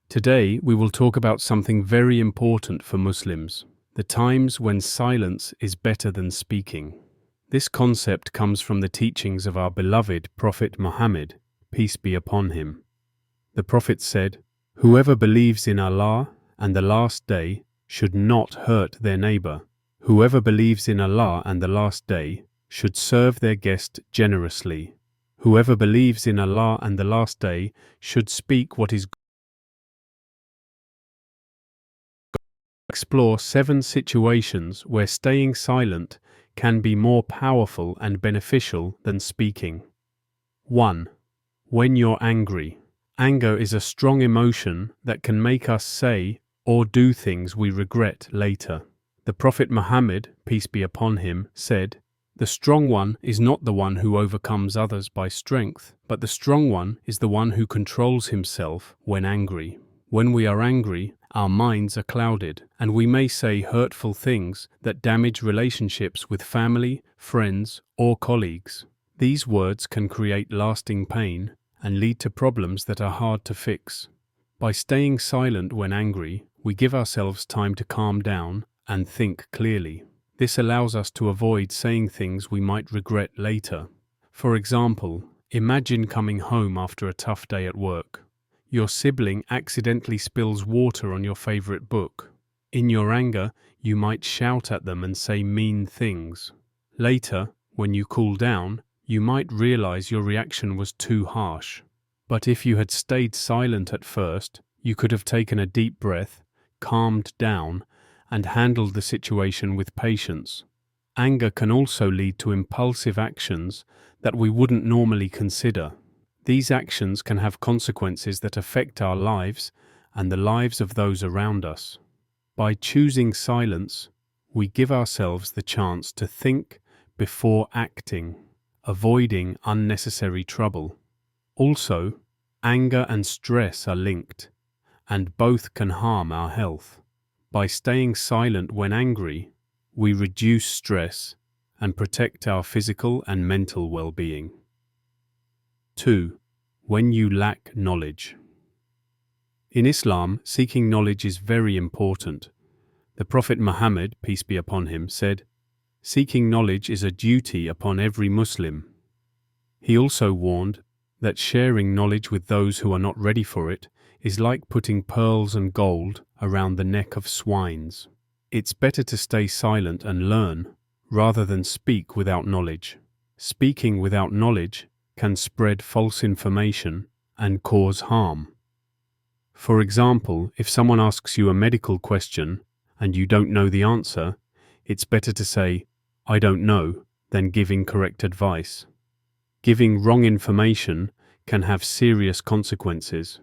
Today, we will talk about something very important for Muslims, the times when silence is better than speaking. This concept comes from the teachings of our beloved Prophet Muhammad, peace be upon him. The Prophet said, "Whoever believes in Allah and the last day should not hurt their neighbor. Whoever believes in Allah and the last day should serve their guest generously. Whoever believes in Allah and the last day should speak what is good." Explore 7 situations where staying silent can be more powerful and beneficial than speaking. 1. When you're angry. Anger is a strong emotion that can make us say or do things we regret later. The Prophet Muhammad, peace be upon him, said, "The strong one is not the one who overcomes others by strength, but the strong one is the one who controls himself when angry." When we are angry, our minds are clouded, and we may say hurtful things that damage relationships with family, friends, or colleagues. These words can create lasting pain and lead to problems that are hard to fix. By staying silent when angry, we give ourselves time to calm down and think clearly. This allows us to avoid saying things we might regret later. For example, imagine coming home after a tough day at work. Your sibling accidentally spills water on your favorite book. In your anger, you might shout at them and say mean things. Later, when you cool down, you might realize your reaction was too harsh. But if you had stayed silent at first, you could have taken a deep breath, calmed down, and handled the situation with patience. Anger can also lead to impulsive actions that we wouldn't normally consider. These actions can have consequences that affect our lives and the lives of those around us. By choosing silence, we give ourselves the chance to think before acting, avoiding unnecessary trouble. Also, anger and stress are linked, and both can harm our health. By staying silent when angry, we reduce stress and protect our physical and mental well-being. 2. When you lack knowledge. In Islam, seeking knowledge is very important. The Prophet Muhammad, peace be upon him, said, "Seeking knowledge is a duty upon every Muslim." He also warned that sharing knowledge with those who are not ready for it is like putting pearls and gold around the neck of swines. It's better to stay silent and learn rather than speak without knowledge. Speaking without knowledge can spread false information and cause harm. For example, if someone asks you a medical question and you don't know the answer, it's better to say, "I don't know," than give incorrect advice. Giving wrong information can have serious consequences.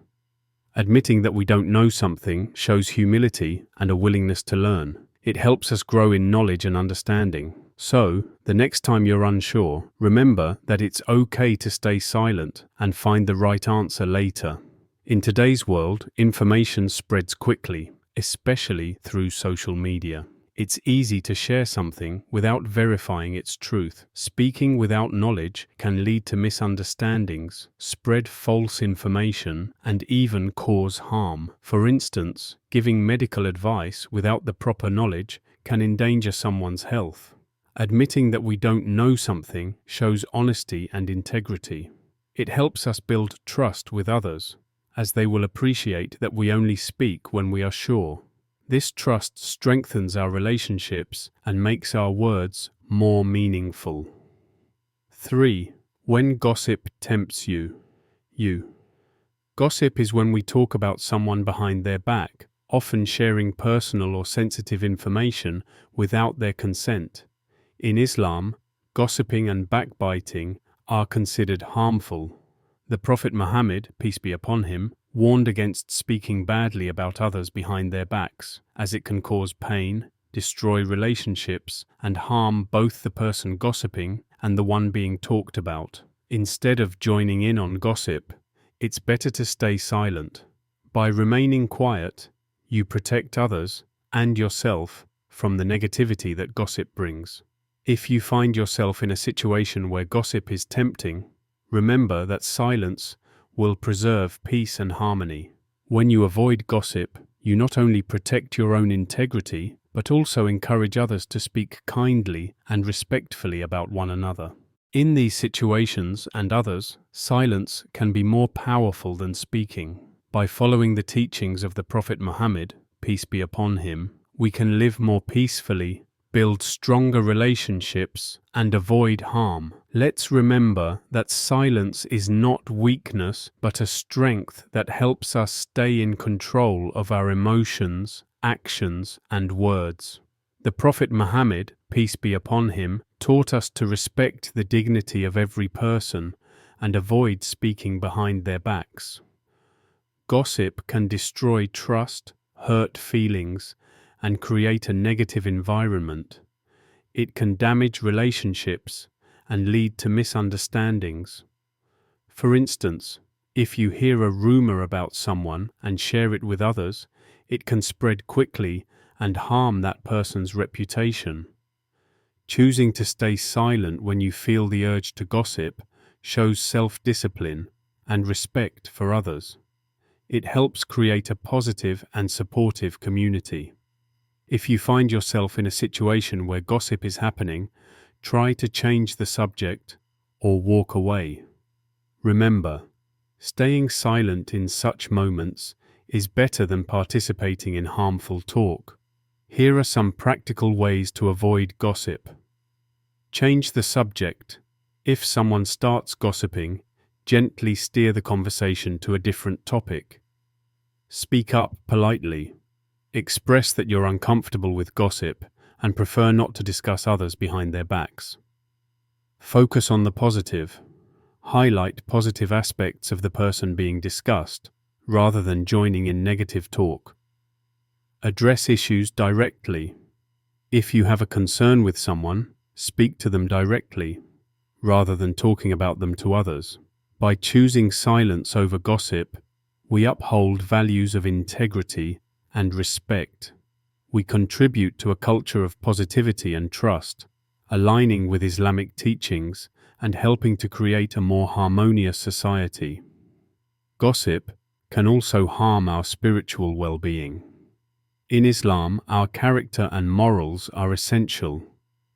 Admitting that we don't know something shows humility and a willingness to learn. It helps us grow in knowledge and understanding. So, the next time you're unsure, remember that it's okay to stay silent and find the right answer later. In today's world, information spreads quickly, especially through social media. It's easy to share something without verifying its truth. Speaking without knowledge can lead to misunderstandings, spread false information, and even cause harm. For instance, giving medical advice without the proper knowledge can endanger someone's health. Admitting that we don't know something shows honesty and integrity. It helps us build trust with others, as they will appreciate that we only speak when we are sure. This trust strengthens our relationships and makes our words more meaningful. 3. When gossip tempts you. Gossip is when we talk about someone behind their back, often sharing personal or sensitive information without their consent. In Islam, gossiping and backbiting are considered harmful. The Prophet Muhammad, peace be upon him, warned against speaking badly about others behind their backs, as it can cause pain, destroy relationships, and harm both the person gossiping and the one being talked about. Instead of joining in on gossip, it's better to stay silent. By remaining quiet, you protect others and yourself from the negativity that gossip brings. If you find yourself in a situation where gossip is tempting, remember that silence will preserve peace and harmony. When you avoid gossip, you not only protect your own integrity, but also encourage others to speak kindly and respectfully about one another. In these situations and others, silence can be more powerful than speaking. By following the teachings of the Prophet Muhammad, peace be upon him, we can live more peacefully, build stronger relationships, and avoid harm. Let's remember that silence is not weakness, but a strength that helps us stay in control of our emotions, actions, and words. The Prophet Muhammad, peace be upon him, taught us to respect the dignity of every person and avoid speaking behind their backs. Gossip can destroy trust, hurt feelings, and create a negative environment. It can damage relationships and lead to misunderstandings. For instance, if you hear a rumor about someone and share it with others, it can spread quickly and harm that person's reputation. Choosing to stay silent when you feel the urge to gossip shows self-discipline and respect for others. It helps create a positive and supportive community. If you find yourself in a situation where gossip is happening, try to change the subject or walk away. Remember, staying silent in such moments is better than participating in harmful talk. Here are some practical ways to avoid gossip. Change the subject. If someone starts gossiping, gently steer the conversation to a different topic. Speak up politely. Express that you're uncomfortable with gossip and prefer not to discuss others behind their backs. Focus on the positive. Highlight positive aspects of the person being discussed, rather than joining in negative talk. Address issues directly. If you have a concern with someone, speak to them directly, rather than talking about them to others. By choosing silence over gossip, we uphold values of integrity and respect. We contribute to a culture of positivity and trust, aligning with Islamic teachings and helping to create a more harmonious society. Gossip can also harm our spiritual well-being. In Islam, our character and morals are essential.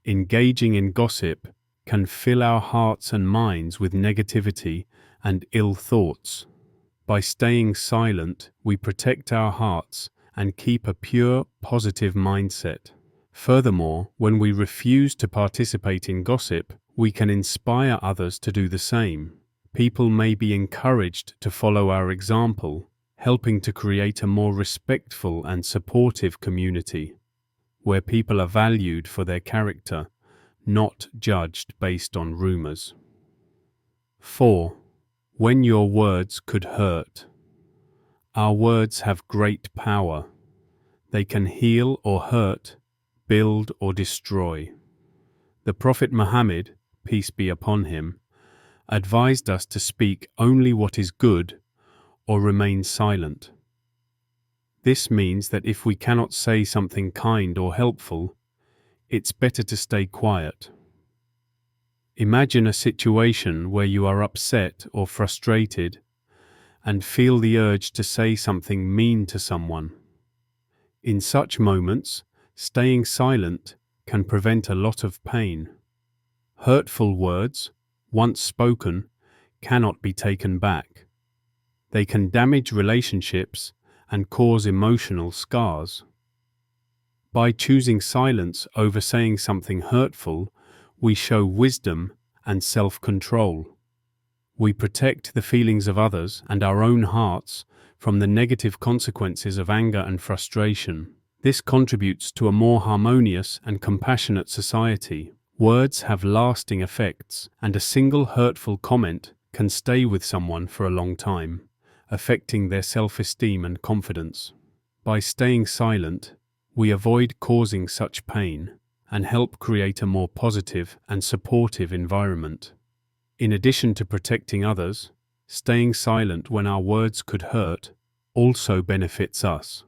Engaging in gossip can fill our hearts and minds with negativity and ill thoughts. By staying silent, we protect our hearts and keep a pure, positive mindset. Furthermore, when we refuse to participate in gossip, we can inspire others to do the same. People may be encouraged to follow our example, helping to create a more respectful and supportive community, where people are valued for their character, not judged based on rumors. 4. When your words could hurt. Our words have great power. They can heal or hurt, build or destroy. The Prophet Muhammad, peace be upon him, advised us to speak only what is good or remain silent. This means that if we cannot say something kind or helpful, it's better to stay quiet. Imagine a situation where you are upset or frustrated and feel the urge to say something mean to someone. In such moments, staying silent can prevent a lot of pain. Hurtful words, once spoken, cannot be taken back. They can damage relationships and cause emotional scars. By choosing silence over saying something hurtful, we show wisdom and self-control. We protect the feelings of others and our own hearts from the negative consequences of anger and frustration. This contributes to a more harmonious and compassionate society. Words have lasting effects, and a single hurtful comment can stay with someone for a long time, affecting their self-esteem and confidence. By staying silent, we avoid causing such pain and help create a more positive and supportive environment. In addition to protecting others, staying silent when our words could hurt also benefits us.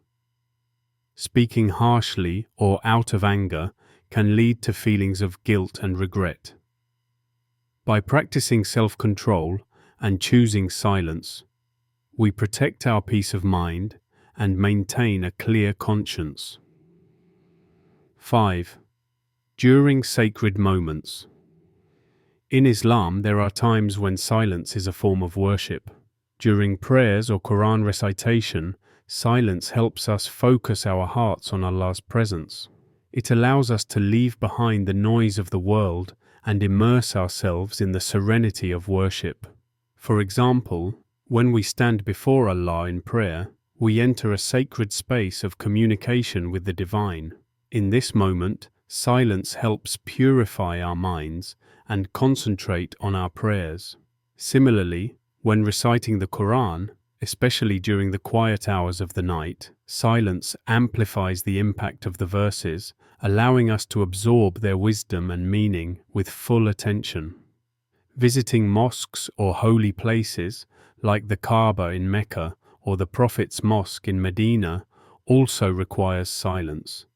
Speaking harshly or out of anger can lead to feelings of guilt and regret. By practicing self-control and choosing silence, We protect our peace of mind and maintain a clear conscience. 5. During sacred moments. In Islam, there are times when silence is a form of worship. During prayers or Quran recitation, silence helps us focus our hearts on Allah's presence. It allows us to leave behind the noise of the world and immerse ourselves in the serenity of worship. For example, when we stand before Allah in prayer, we enter a sacred space of communication with the Divine. In this moment, silence helps purify our minds and concentrate on our prayers. Similarly, when reciting the Quran, especially during the quiet hours of the night, silence amplifies the impact of the verses, allowing us to absorb their wisdom and meaning with full attention. Visiting mosques or holy places, like the Kaaba in Mecca or the Prophet's Mosque in Medina, also requires silence.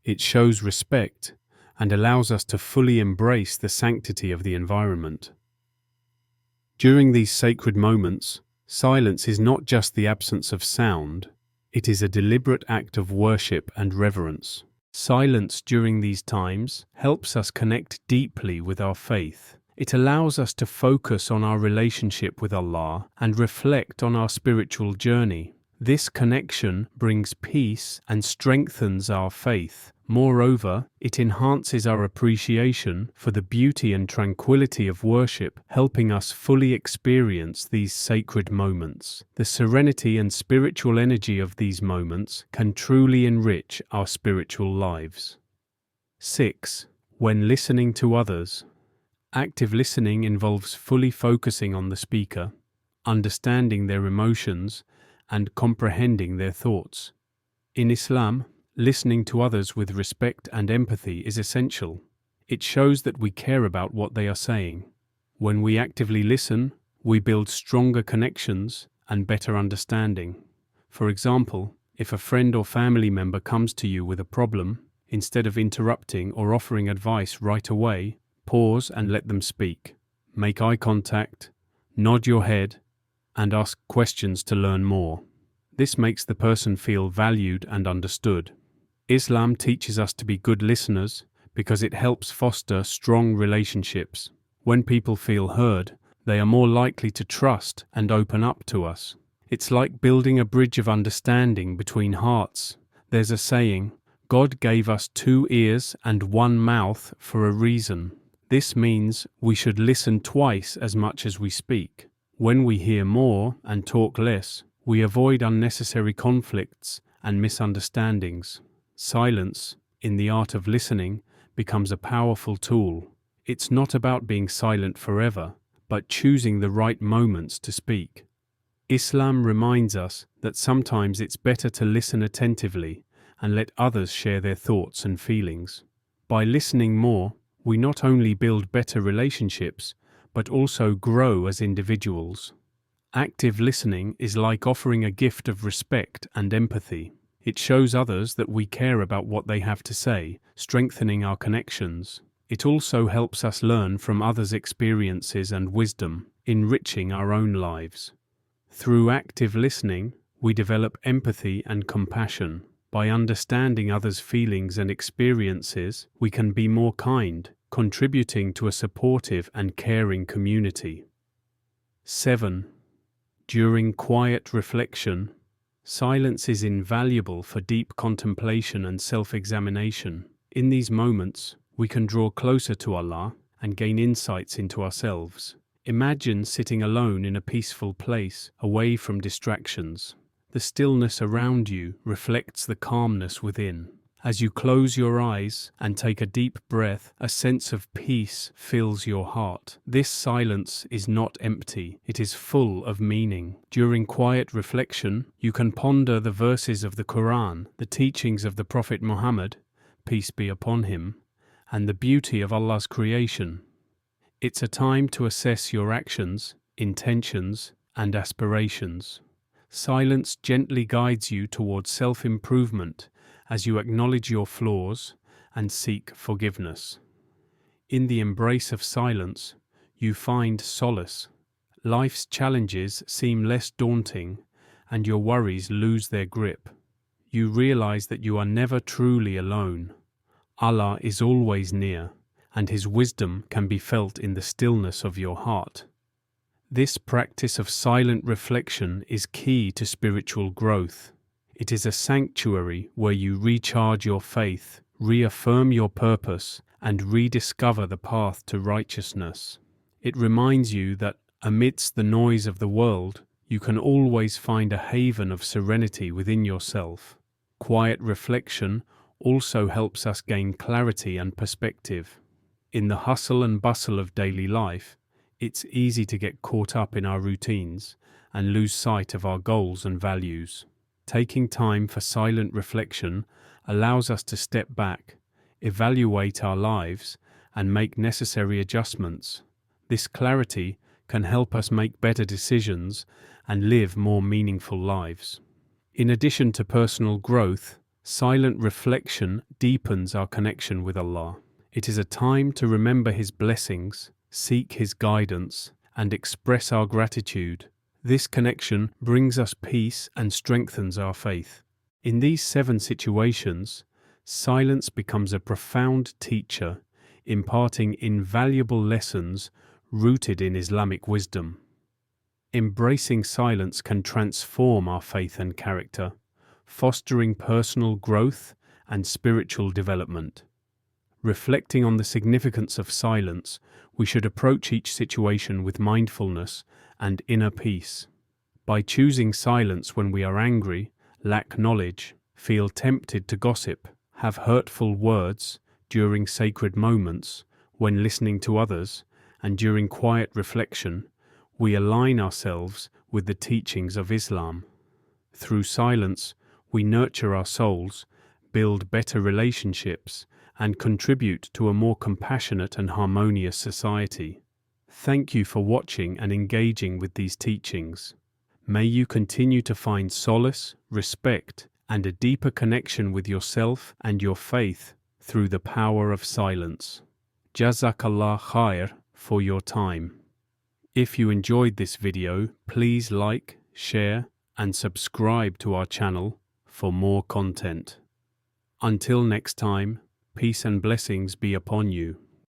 It shows respect and allows us to fully embrace the sanctity of the environment. During these sacred moments, silence is not just the absence of sound, it is a deliberate act of worship and reverence. Silence during these times helps us connect deeply with our faith. It allows us to focus on our relationship with Allah and reflect on our spiritual journey. This connection brings peace and strengthens our faith. Moreover, it enhances our appreciation for the beauty and tranquility of worship, helping us fully experience these sacred moments. The serenity and spiritual energy of these moments can truly enrich our spiritual lives. 6. When listening to others. Active listening involves fully focusing on the speaker, understanding their emotions, and comprehending their thoughts. In Islam, listening to others with respect and empathy is essential. It shows that we care about what they are saying. When we actively listen, we build stronger connections and better understanding. For example, if a friend or family member comes to you with a problem, instead of interrupting or offering advice right away, pause and let them speak. Make eye contact, nod your head, and ask questions to learn more. This makes the person feel valued and understood. Islam teaches us to be good listeners because it helps foster strong relationships. When people feel heard, they are more likely to trust and open up to us. It's like building a bridge of understanding between hearts. There's a saying, God gave us 2 ears and 1 mouth for a reason. This means we should listen twice as much as we speak. When we hear more and talk less, we avoid unnecessary conflicts and misunderstandings. Silence, in the art of listening, becomes a powerful tool. It's not about being silent forever, but choosing the right moments to speak. Islam reminds us that sometimes it's better to listen attentively and let others share their thoughts and feelings. By listening more, we not only build better relationships, but also grow as individuals. Active listening is like offering a gift of respect and empathy. It shows others that we care about what they have to say, strengthening our connections. It also helps us learn from others' experiences and wisdom, enriching our own lives. Through active listening, we develop empathy and compassion. By understanding others' feelings and experiences, we can be more kind, contributing to a supportive and caring community. 7. During quiet reflection. Silence is invaluable for deep contemplation and self-examination. In these moments, we can draw closer to Allah and gain insights into ourselves. Imagine sitting alone in a peaceful place, away from distractions. The stillness around you reflects the calmness within. As you close your eyes and take a deep breath, a sense of peace fills your heart. This silence is not empty, it is full of meaning. During quiet reflection, you can ponder the verses of the Quran, the teachings of the Prophet Muhammad, peace be upon him, and the beauty of Allah's creation. It's a time to assess your actions, intentions, and aspirations. Silence gently guides you towards self-improvement as you acknowledge your flaws and seek forgiveness. In the embrace of silence, you find solace. Life's challenges seem less daunting, and your worries lose their grip. You realize that you are never truly alone. Allah is always near, and His wisdom can be felt in the stillness of your heart. This practice of silent reflection is key to spiritual growth. It is a sanctuary where you recharge your faith, reaffirm your purpose, and rediscover the path to righteousness. It reminds you that amidst the noise of the world, you can always find a haven of serenity within yourself. Quiet reflection also helps us gain clarity and perspective. In the hustle and bustle of daily life, it's easy to get caught up in our routines and lose sight of our goals and values. Taking time for silent reflection allows us to step back, evaluate our lives, and make necessary adjustments. This clarity can help us make better decisions and live more meaningful lives. In addition to personal growth, silent reflection deepens our connection with Allah. It is a time to remember His blessings, seek His guidance, and express our gratitude. This connection brings us peace and strengthens our faith. In these 7 situations, silence becomes a profound teacher, imparting invaluable lessons rooted in Islamic wisdom. Embracing silence can transform our faith and character, fostering personal growth and spiritual development. Reflecting on the significance of silence, we should approach each situation with mindfulness and inner peace. By choosing silence when we are angry, lack knowledge, feel tempted to gossip, have hurtful words during sacred moments, when listening to others, and during quiet reflection, we align ourselves with the teachings of Islam. Through silence, we nurture our souls, build better relationships, and contribute to a more compassionate and harmonious society. Thank you for watching and engaging with these teachings. May you continue to find solace, respect, and a deeper connection with yourself and your faith through the power of silence. Jazakallah khair for your time. If you enjoyed this video, please like, share, and subscribe to our channel for more content. Until next time, peace and blessings be upon you.